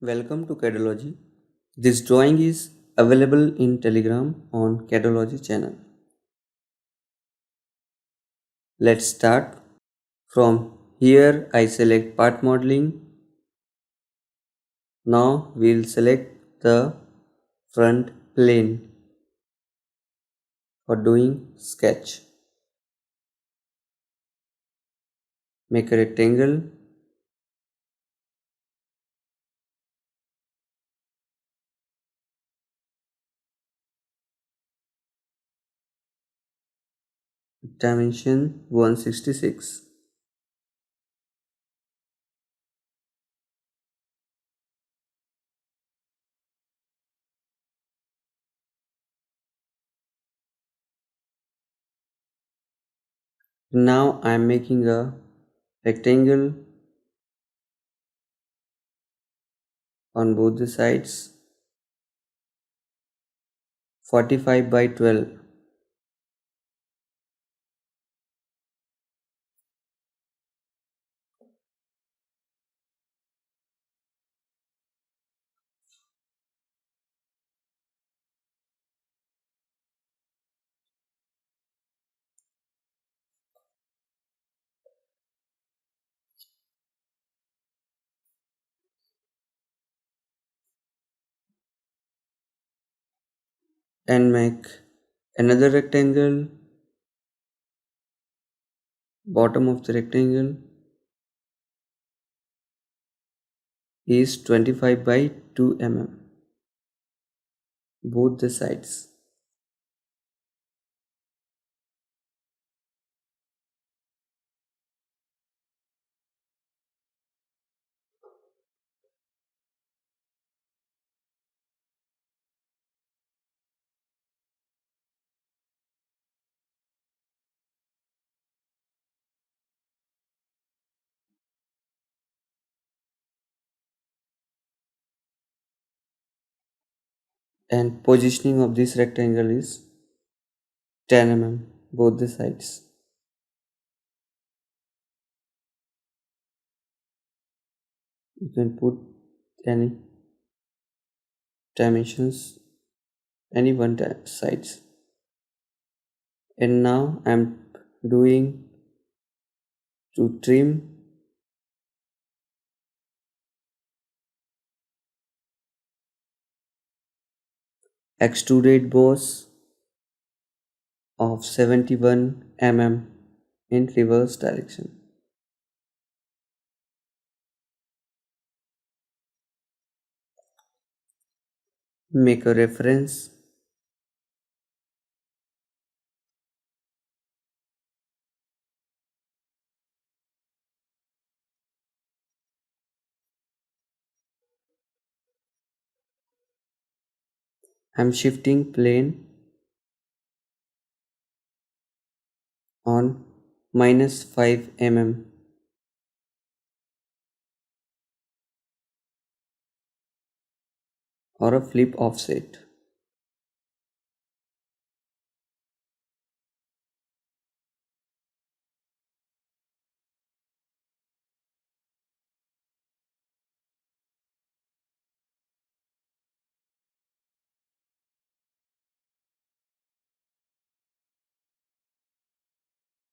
Welcome to CADDology. This drawing is available in Telegram on CADDology channel. Let's start. From here I select part modeling. Now we'll select the front plane for doing sketch. Make a rectangle. Dimension 166. Now I am making a rectangle on both the sides, 45 by 12. And make another rectangle. Bottom of the rectangle is 25 by 2 mm, both the sides. And positioning of this rectangle is 10 mm, both the sides. You can put any dimensions, any one sides. And now I'm doing to trim extruded boss of 71 mm in reverse direction. Make a reference. I'm shifting plane on -5 mm. Or a flip offset.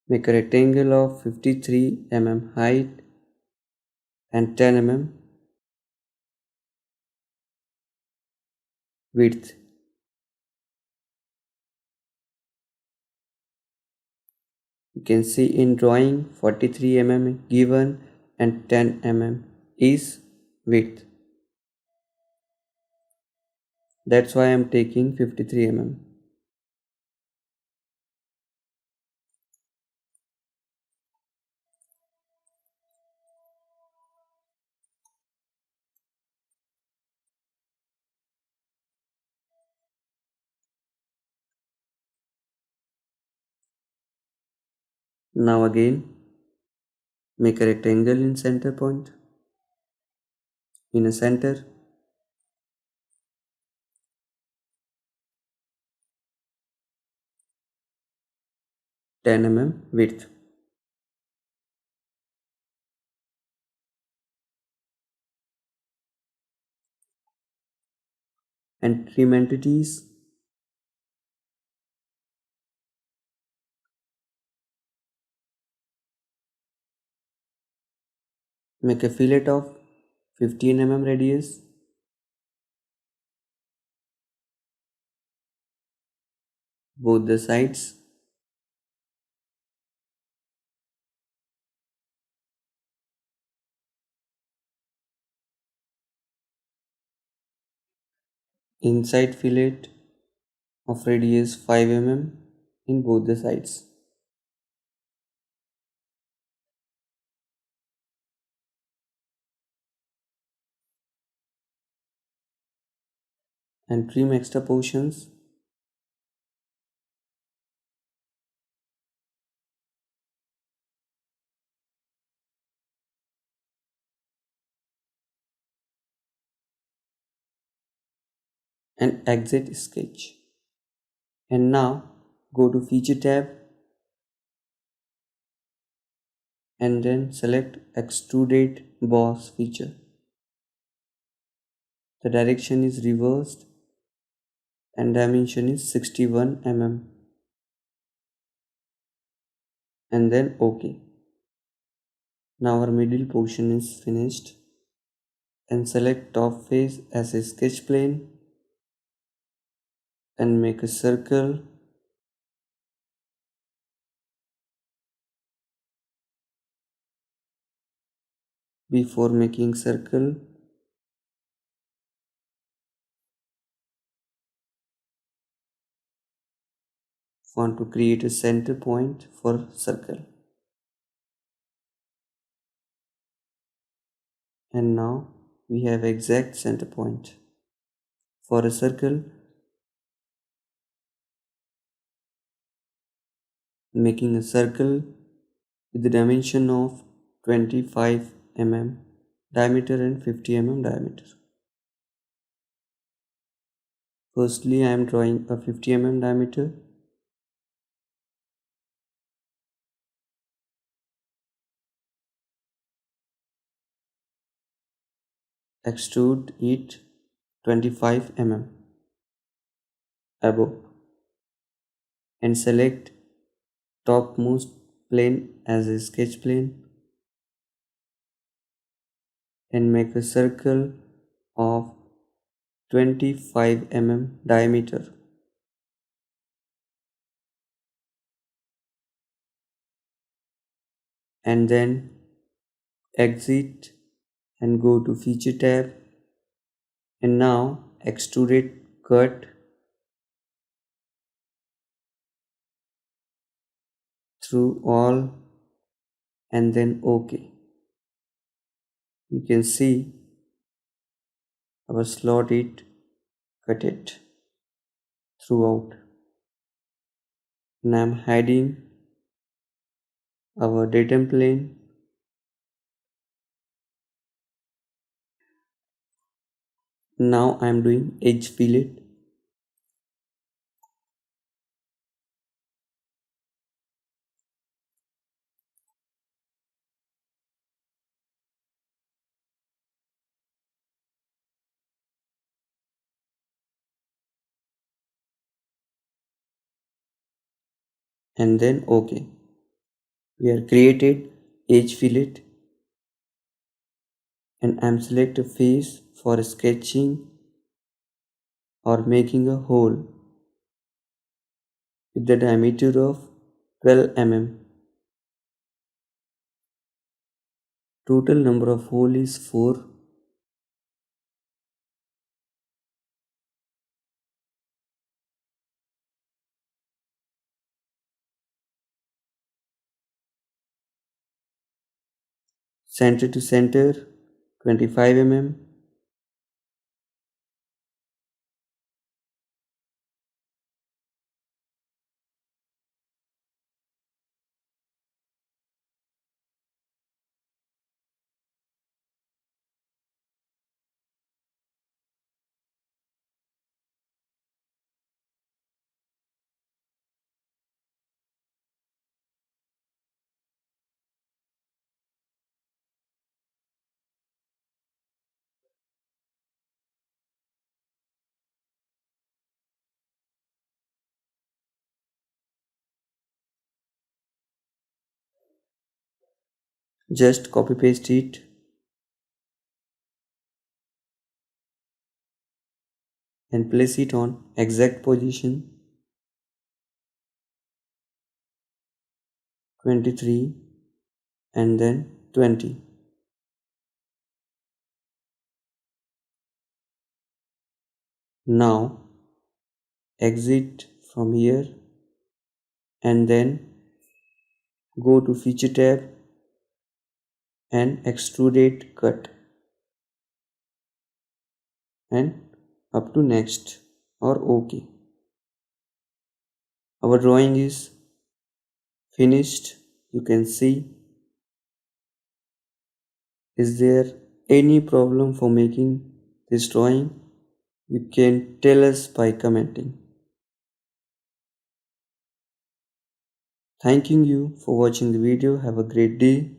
Make a rectangle of 53 mm height and 10 mm width. You can see in drawing 43 mm given and 10 mm is width. That's why I am taking 53 mm. Now again make a rectangle in center point, in a center, ten mm width. and trim entities. Make a fillet of 15 mm radius. Both the sides. Inside fillet of radius 5 mm in both the sides. And trim extra portions. And exit sketch. And now go to feature tab and then select extruded boss feature. The direction is reversed and dimension is 61 mm. And then OK. Now our middle portion is finished. And select top face as a sketch plane and make a circle. Before making circle, want to create a center point for circle. And now we have exact center point. For a circle, making a circle with the dimension of 25 mm diameter and 50 mm diameter. Firstly, I am drawing a 50 mm diameter. Extrude it 25 mm above and select topmost plane as a sketch plane and make a circle of 25 mm diameter. And then exit and go to feature tab and now extruded cut through all and then OK. You can see our slot it cut it throughout. And I am hiding our datum plane. Now I am doing edge fillet. And then OK. We are created edge fillet and I am select a face for sketching or making a hole with the diameter of 12 mm. Total number of hole is 4. Center to center 25 mm. Just copy paste it and place it on exact position 23 and then 20. Now exit from here and then go to feature tab and extruded cut and up to next or OK. Our drawing is finished. You can see. Is there any problem for making this drawing? You can tell us by commenting. Thanking you for watching the video. Have a great day.